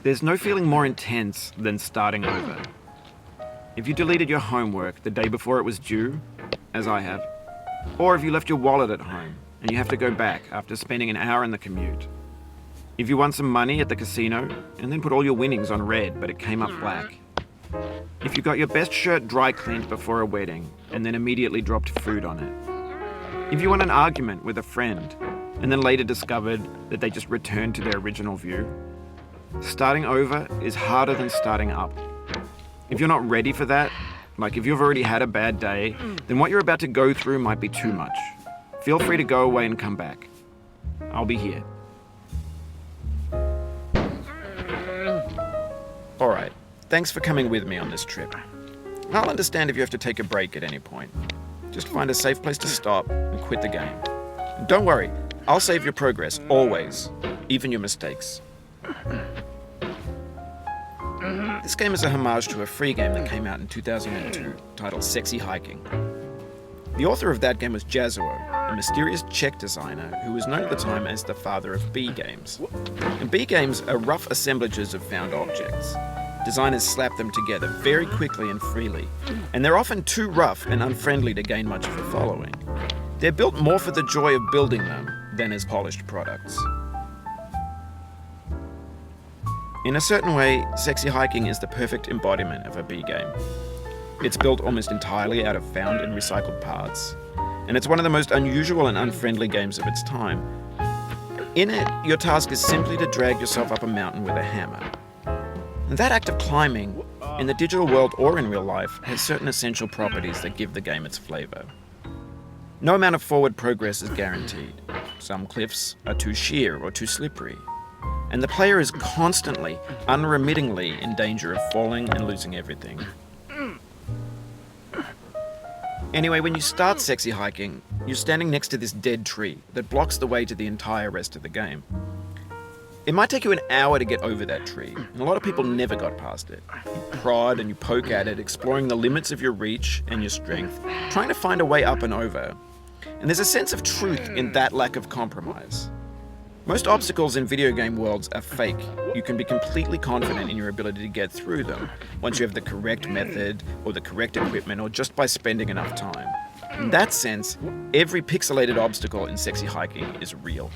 There's no feeling more intense than starting over. If you deleted your homework the day before it was due, as I have, or if you left your wallet at home and you have to go back after spending an hour in the commute. If you won some money at the casino and then put all your winnings on red but it came up black. If you got your best shirt dry cleaned before a wedding and then immediately dropped food on it. If you won an argument with a friend and then later discovered that they just returned to their original view. Starting over is harder than starting up. If you're not ready for that, like if you've already had a bad day, then what you're about to go through might be too much. Feel free to go away and come back. I'll be here. Alright, thanks for coming with me on this trip. I'll understand if you have to take a break at any point. Just find a safe place to stop and quit the game. And don't worry, I'll save your progress, always, even your mistakes. This game is a homage to a free game that came out in 2002 titled Sexy Hiking. The author of that game was Jazuo, a mysterious Czech designer who was known at the time as the father of B games. And B games are rough assemblages of found objects. Designers slap them together very quickly and freely, and they're often too rough and unfriendly to gain much of a following. They're built more for the joy of building them than as polished products. In a certain way, Sexy Hiking is the perfect embodiment of a B game. It's built almost entirely out of found and recycled parts, and it's one of the most unusual and unfriendly games of its time. In it, your task is simply to drag yourself up a mountain with a hammer. And that act of climbing, in the digital world or in real life, has certain essential properties that give the game its flavor. No amount of forward progress is guaranteed. Some cliffs are too sheer or too slippery. And the player is constantly, unremittingly in danger of falling and losing everything. Anyway, when you start Sexy Hiking, you're standing next to this dead tree that blocks the way to the entire rest of the game. It might take you an hour to get over that tree, and a lot of people never got past it. You prod and you poke at it, exploring the limits of your reach and your strength, trying to find a way up and over. And there's a sense of truth in that lack of compromise. Most obstacles in video game worlds are fake. You can be completely confident in your ability to get through them once you have the correct method or the correct equipment or just by spending enough time. In that sense, every pixelated obstacle in Sexy Hiking is real.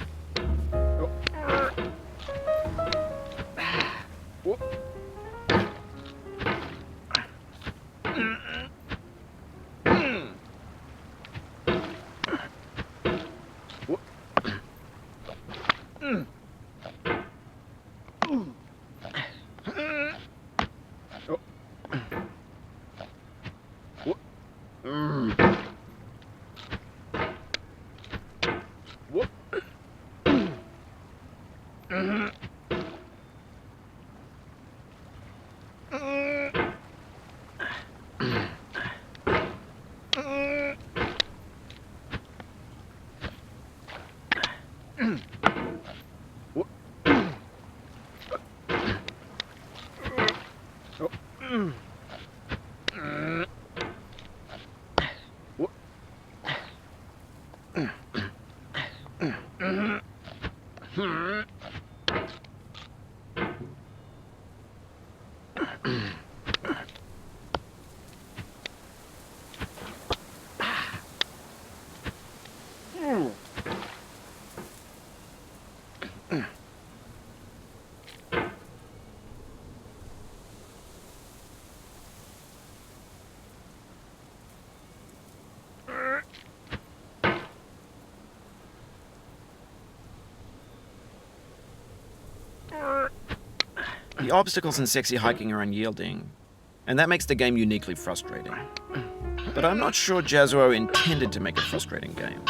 The obstacles in sexy hiking are unyielding, and that makes the game uniquely frustrating. But I'm not sure Jazzuo intended to make a frustrating game.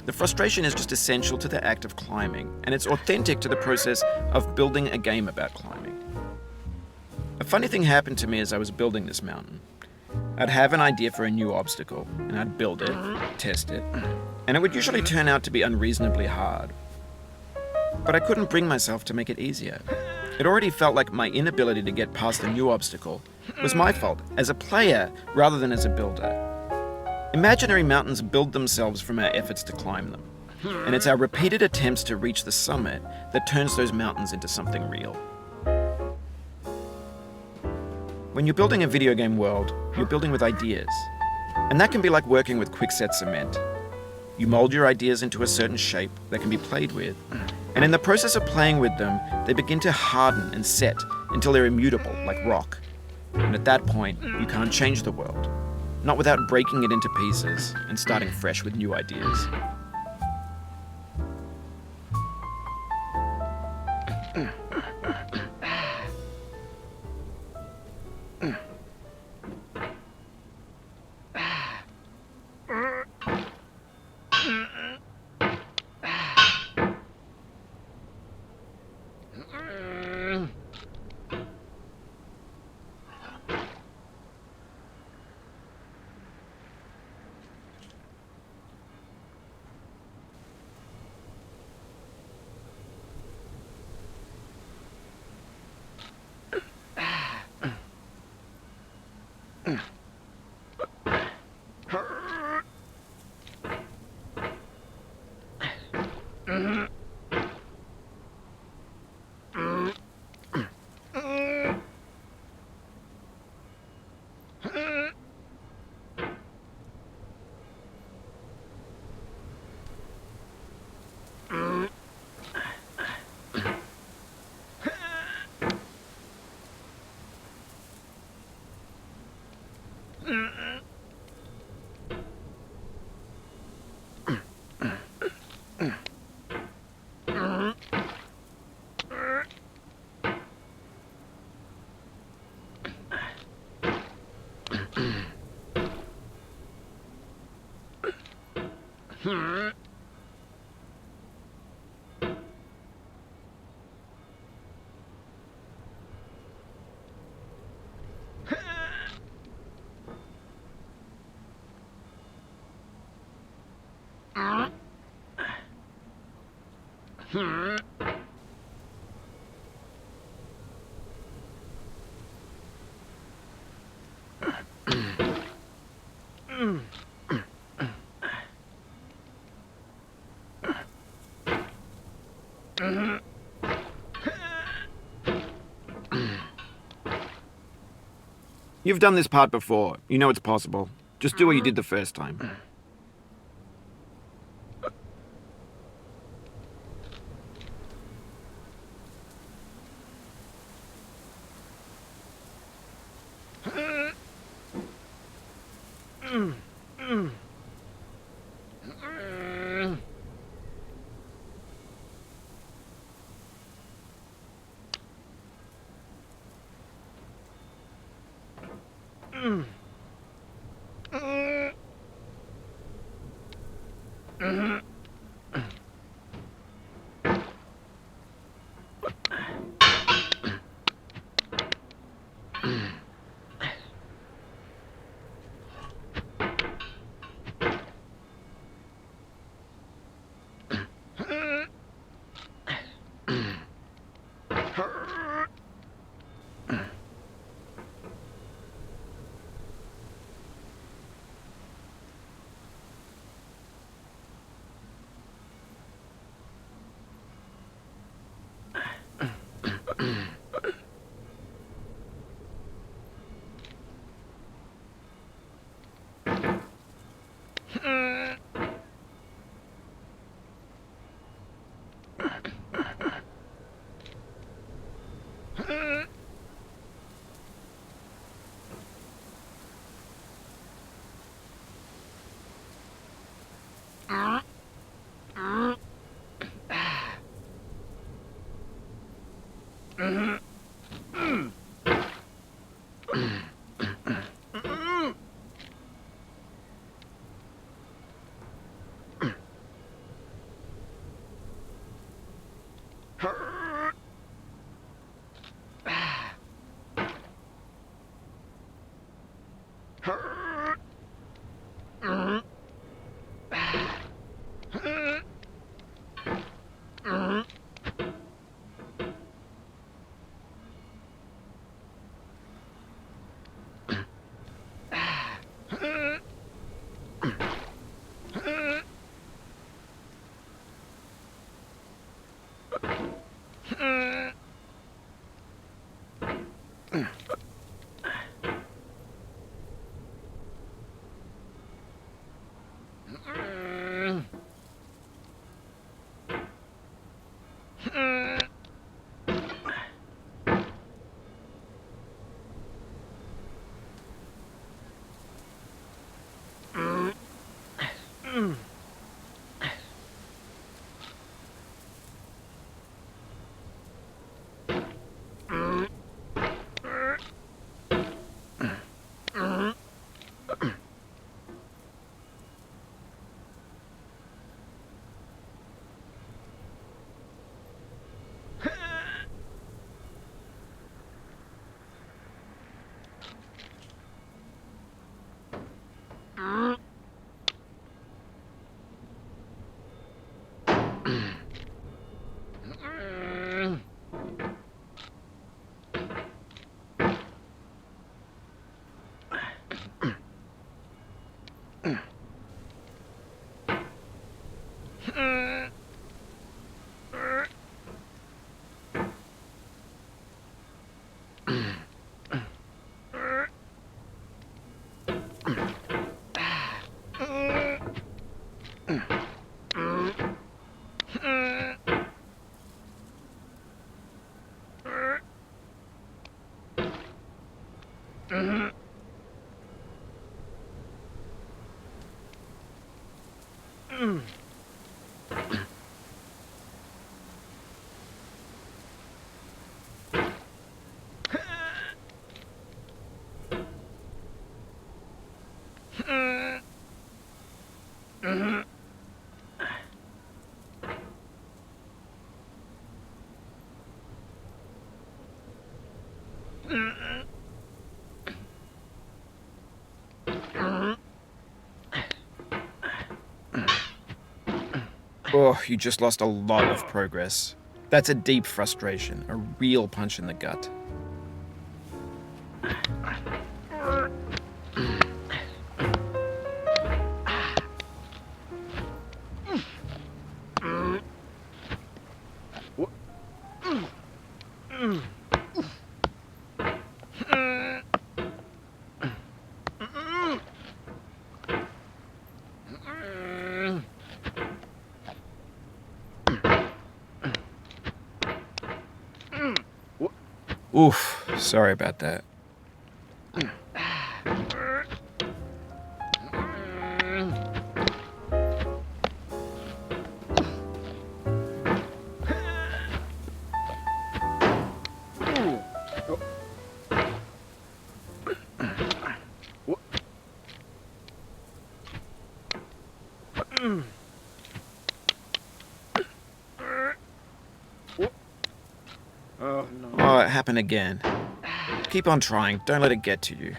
The frustration is just essential to the act of climbing, and it's authentic to the process of building a game about climbing. A funny thing happened to me as I was building this mountain. I'd have an idea for a new obstacle, and I'd build it, test it, and it would usually turn out to be unreasonably hard. But I couldn't bring myself to make it easier. It already felt like my inability to get past the new obstacle was my fault, as a player rather than as a builder. Imaginary mountains build themselves from our efforts to climb them, and it's our repeated attempts to reach the summit that turns those mountains into something real. When you're building a video game world, you're building with ideas, and that can be like working with quickset cement. You mold your ideas into a certain shape that can be played with, and in the process of playing with them, they begin to harden and set until they're immutable, like rock. And at that point, you can't change the world. Not without breaking it into pieces and starting fresh with new ideas. You've done this part before. You know it's possible. Just do what you did the first time. Oh, you just lost a lot of progress. That's a deep frustration, a real punch in the gut. Oof, sorry about that. Oh, it happened again. Keep on trying, don't let it get to you.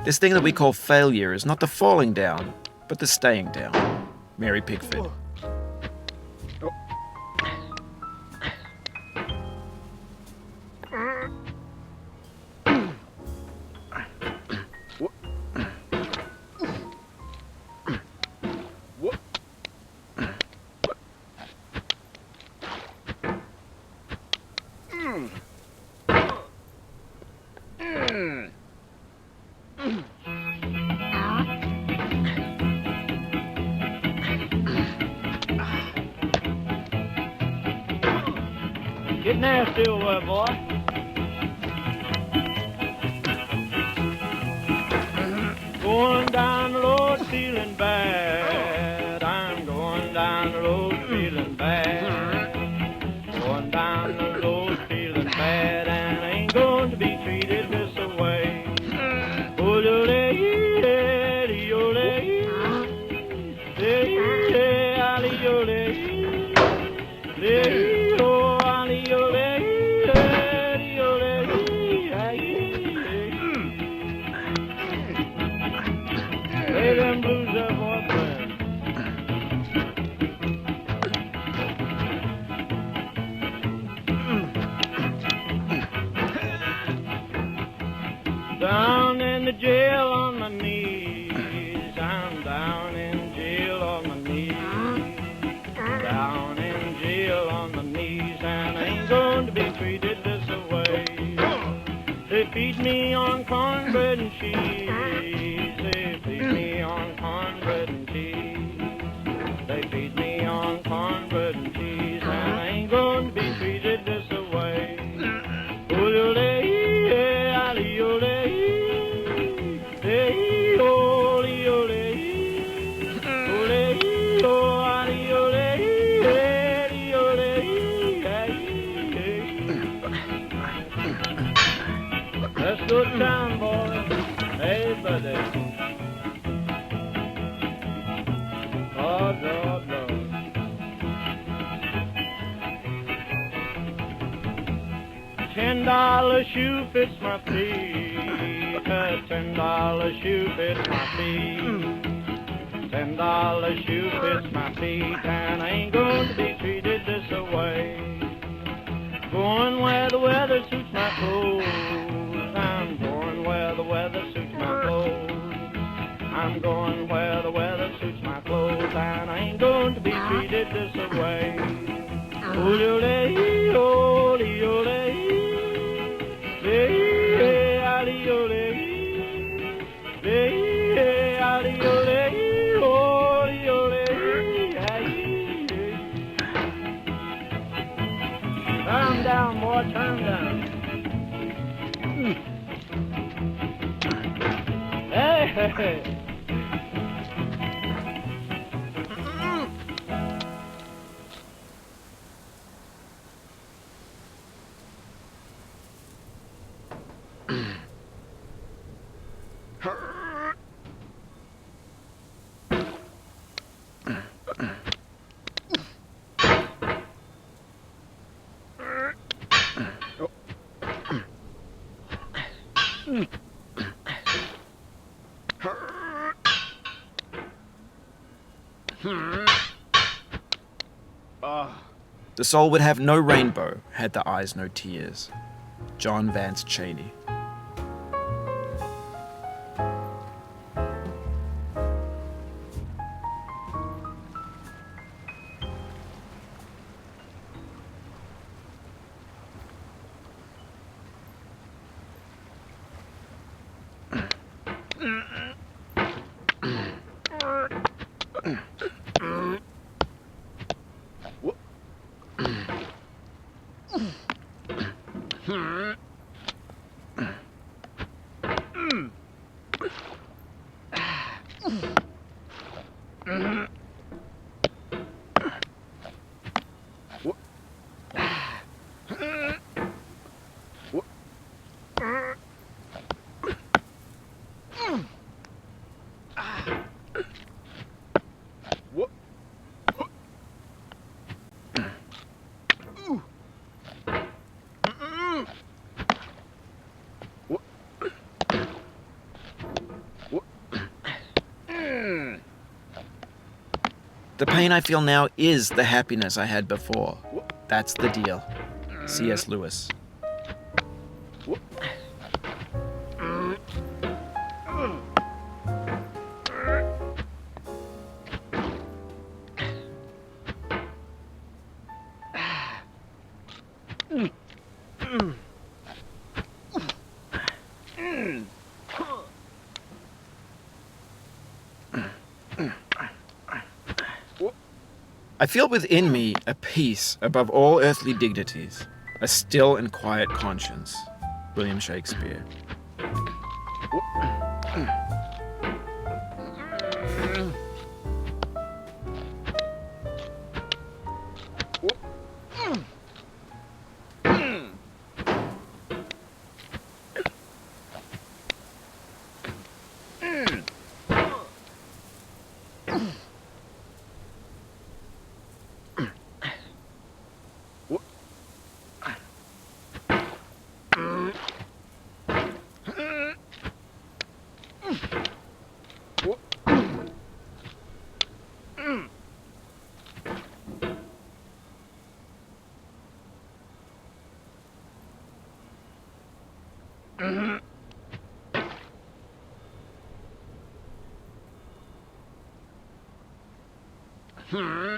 This thing that we call failure is not the falling down, but the staying down. Mary Pickford. Get nasty over, boy. Going down the road feeling bad. I'm going down the road feeling bad. Going down the road feeling bad, and I ain't going to be to jail on my knees. I'm down in jail on my knees. Down in jail on my knees, and I ain't going to be treated this way. They feed me on cornbread and cheese. They feed me on cornbread and cheese. They feed me on cornbread and cheese, and I ain't going to be treated this way. Let's go down, boy. Hey, buddy. Lord, Lord, Lord. $10 shoe fits my feet. A $10 shoe fits my feet. $10 shoe fits my feet, and I ain't going to be treated this way. Going where the weather suits my clothes. I'm going where the weather suits my clothes. I'm going where the weather suits my clothes, and I ain't going to be treated this way. Ole, ole, ole. Turn down, boy, turn down. Hey, hey, hey. The soul would have no rainbow, had the eyes no tears. John Vance Cheney. The pain I feel now is the happiness I had before. That's the deal. C.S. Lewis. I feel within me a peace above all earthly dignities, a still and quiet conscience. William Shakespeare. Hmm.